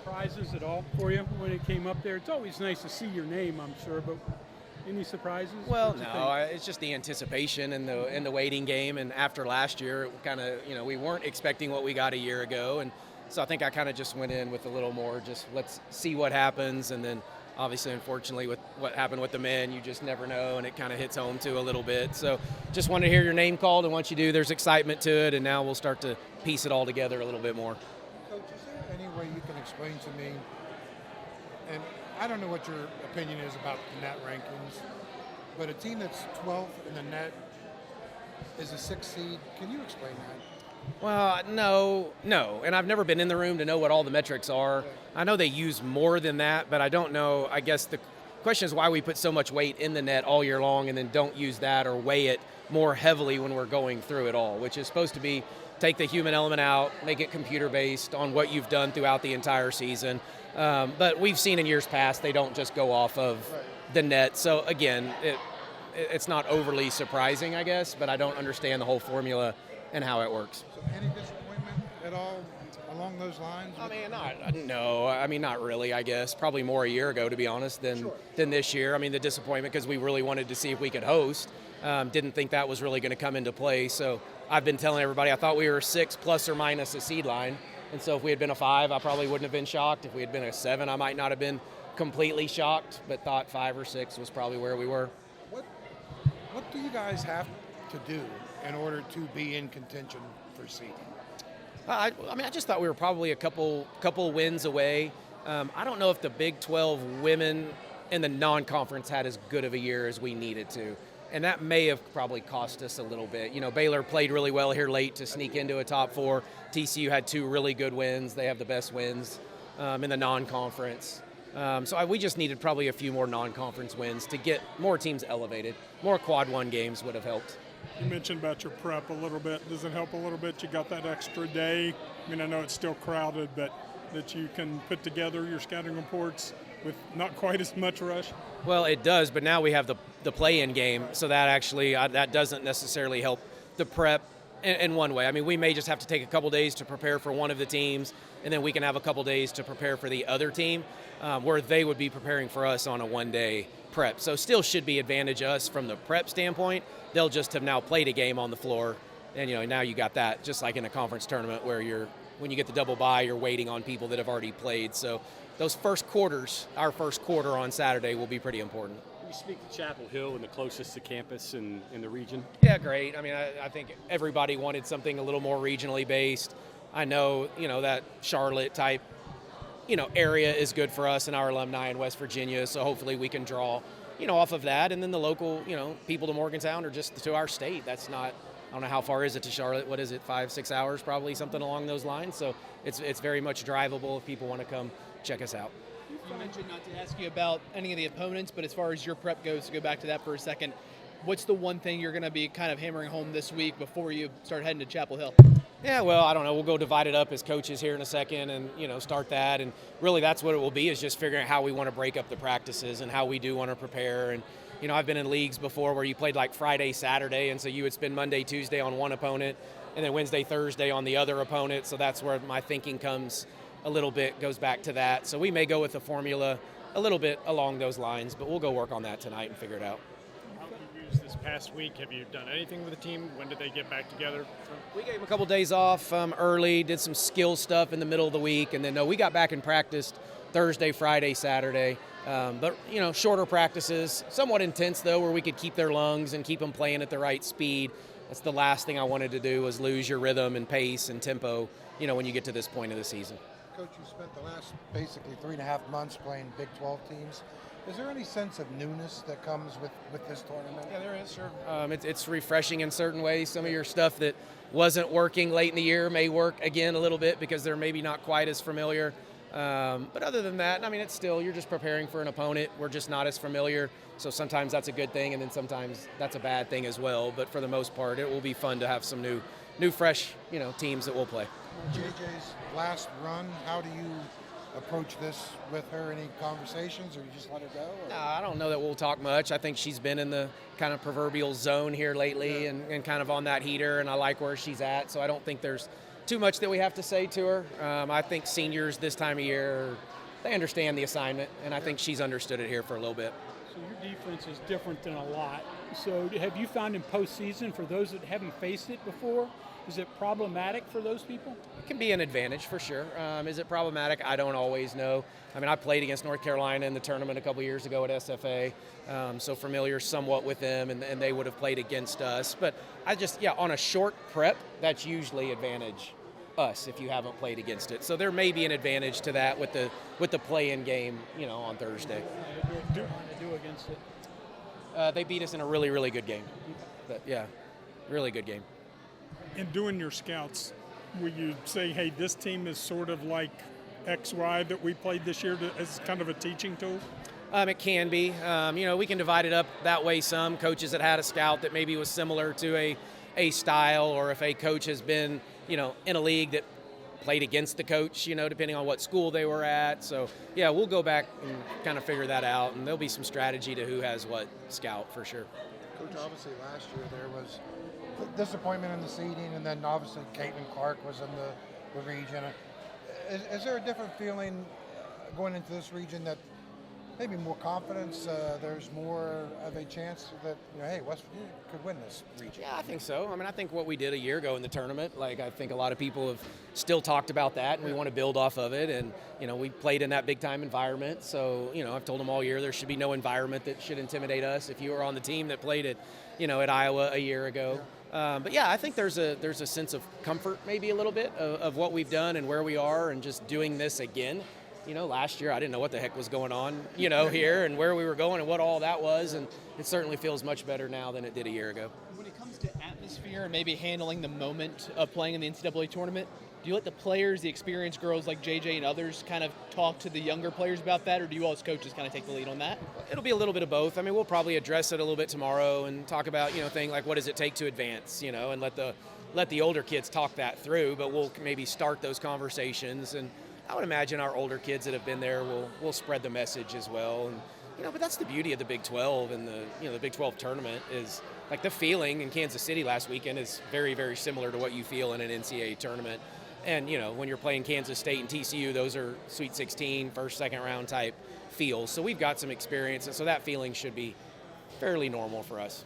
surprises at all for you when it came up there? It's always nice to see your name, I'm sure, but any surprises? Well, no, it's just the anticipation in the waiting game, and after last year, it kind of, we weren't expecting what we got a year ago, and so I think I kind of just went in with a little more, just let's see what happens, and then obviously, unfortunately, with what happened with the men, you just never know, and it kind of hits home too a little bit. So just wanted to hear your name called, and once you do, there's excitement to it, and now we'll start to piece it all together a little bit more. Coach, is there any way you can explain to me, and I don't know what your opinion is about the net rankings, but a team that's 12th in the net is a 6th seed. Can you explain that? Well, no, and I've never been in the room to know what all the metrics are. I know they use more than that, but I don't know. I guess the question is why we put so much weight in the net all year long and then don't use that or weigh it more heavily when we're going through it all, which is supposed to be take the human element out, make it computer-based on what you've done throughout the entire season. But we've seen in years past they don't just go off of the net. So, again, it's not overly surprising, I guess, but I don't understand the whole formula and how it works. So any disappointment at all along those lines? Not really, I guess. Probably more a year ago, to be honest, than this year. I mean, the disappointment because we really wanted to see if we could host. Didn't think that was really going to come into play. So I've been telling everybody I thought we were 6 plus or minus a seed line. And so if we had been a 5, I probably wouldn't have been shocked. If we had been a 7, I might not have been completely shocked, but thought 5 or 6 was probably where we were. What do you guys have to do in order to be in contention for seeding? I just thought we were probably a couple wins away. I don't know if the Big 12 women in the non-conference had as good of a year as we needed to. And that may have probably cost us a little bit. Baylor played really well here late to sneak into a top 4. TCU had 2 really good wins. They have the best wins in the non-conference. So we just needed probably a few more non-conference wins to get more teams elevated. More quad 1 games would have helped. You mentioned about your prep a little bit. Does it help a little bit? You got that extra day. I know it's still crowded, but that you can put together your scouting reports with not quite as much rush? Well, it does, but now we have the play-in game, so that actually that doesn't necessarily help the prep in one way. We may just have to take a couple days to prepare for one of the teams, and then we can have a couple days to prepare for the other team, where they would be preparing for us on a one-day prep. So still should be advantage us from the prep standpoint. They'll just have now played a game on the floor, and now you got that, just like in a conference tournament where when you get the double bye, you're waiting on people that have already played. So those first quarters, our first quarter on Saturday, will be pretty important. You speak to Chapel Hill and the closest to campus in the region? Yeah, great. I think everybody wanted something a little more regionally based. I know, that Charlotte type, area is good for us and our alumni in West Virginia. So hopefully we can draw, off of that. And then the local, people to Morgantown or just to our state. That's not, I don't know how far is it to Charlotte. What is it, 5-6 hours probably, something along those lines. So it's very much drivable if people want to come check us out. You mentioned not to ask you about any of the opponents, but as far as your prep goes, to go back to that for a second, what's the one thing you're going to be kind of hammering home this week before you start heading to Chapel Hill? Yeah, well, I don't know. We'll go divide it up as coaches here in a second and, start that. And really that's what it will be, is just figuring out how we want to break up the practices and how we do want to prepare. And, I've been in leagues before where you played like Friday, Saturday, and so you would spend Monday, Tuesday on one opponent and then Wednesday, Thursday on the other opponent. So that's where my thinking comes a little bit, goes back to that. So we may go with the formula a little bit along those lines, but we'll go work on that tonight and figure it out. How have you used this past week? Have you done anything with the team? When did they get back together? We gave them a couple days off early, did some skill stuff in the middle of the week, and then we got back and practiced Thursday, Friday, Saturday. But shorter practices, somewhat intense though, where we could keep their lungs and keep them playing at the right speed. That's the last thing I wanted to do, was lose your rhythm and pace and tempo, when you get to this point of the season. Coach, you spent the last basically 3.5 months playing Big 12 teams. Is there any sense of newness that comes with this tournament? Yeah, there is, sure. It's refreshing in certain ways. Some of your stuff that wasn't working late in the year may work again a little bit because they're maybe not quite as familiar. But other than that, it's still, you're just preparing for an opponent. We're just not as familiar. So sometimes that's a good thing, and then sometimes that's a bad thing as well. But for the most part, it will be fun to have some new fresh, teams that we'll play. JJ's last run, how do you approach this with her? Any conversations, or you just let her go? No, I don't know that we'll talk much. I think she's been in the kind of proverbial zone here lately, and kind of on that heater, and I like where she's at. So I don't think there's too much that we have to say to her. I think seniors this time of year, they understand the assignment, and I think she's understood it here for a little bit. So your defense is different than a lot. So have you found in postseason, for those that haven't faced it before, is it problematic for those people? It can be an advantage for sure. Is it problematic? I don't always know. I mean, I played against North Carolina in the tournament a couple years ago at SFA, so familiar somewhat with them, and they would have played against us. But on a short prep, that's usually advantage us if you haven't played against it. So there may be an advantage to that with the play-in game, on Thursday. Do against it? They beat us in a really, really good game. But, yeah, really good game. In doing your scouts, will you say, hey, this team is sort of like XY that we played this year as kind of a teaching tool? It can be. We can divide it up that way some. Coaches that had a scout that maybe was similar to a style, or if a coach has been, in a league that played against the coach, depending on what school they were at. So, yeah, we'll go back and kind of figure that out, and there'll be some strategy to who has what scout for sure. Coach, obviously last year there was disappointment in the seeding, and then obviously Caitlin Clark was in the region. Is there a different feeling going into this region that maybe more confidence, there's more of a chance that, hey, West Virginia could win this region? Yeah, I think so. I mean, I think what we did a year ago in the tournament, I think a lot of people have still talked about that, and we want to build off of it. And, we played in that big-time environment. So, I've told them all year there should be no environment that should intimidate us if you were on the team that played at Iowa a year ago. But yeah, I think there's a sense of comfort maybe a little bit of what we've done and where we are and just doing this again. Last year I didn't know what the heck was going on, here and where we were going and what all that was, and it certainly feels much better now than it did a year ago. When it comes to atmosphere and maybe handling the moment of playing in the NCAA tournament, do you let the players, the experienced girls like JJ and others, kind of talk to the younger players about that, or do you all as coaches kind of take the lead on that? It'll be a little bit of both. I mean, we'll probably address it a little bit tomorrow and talk about, things like what does it take to advance, and let the older kids talk that through, but we'll maybe start those conversations. And I would imagine our older kids that have been there will spread the message as well. And but that's the beauty of the Big 12 and the Big 12 tournament is like the feeling in Kansas City last weekend is very, very similar to what you feel in an NCAA tournament. And when you're playing Kansas State and TCU, those are Sweet 16, first, second round type feels. So we've got some experience, and so that feeling should be fairly normal for us.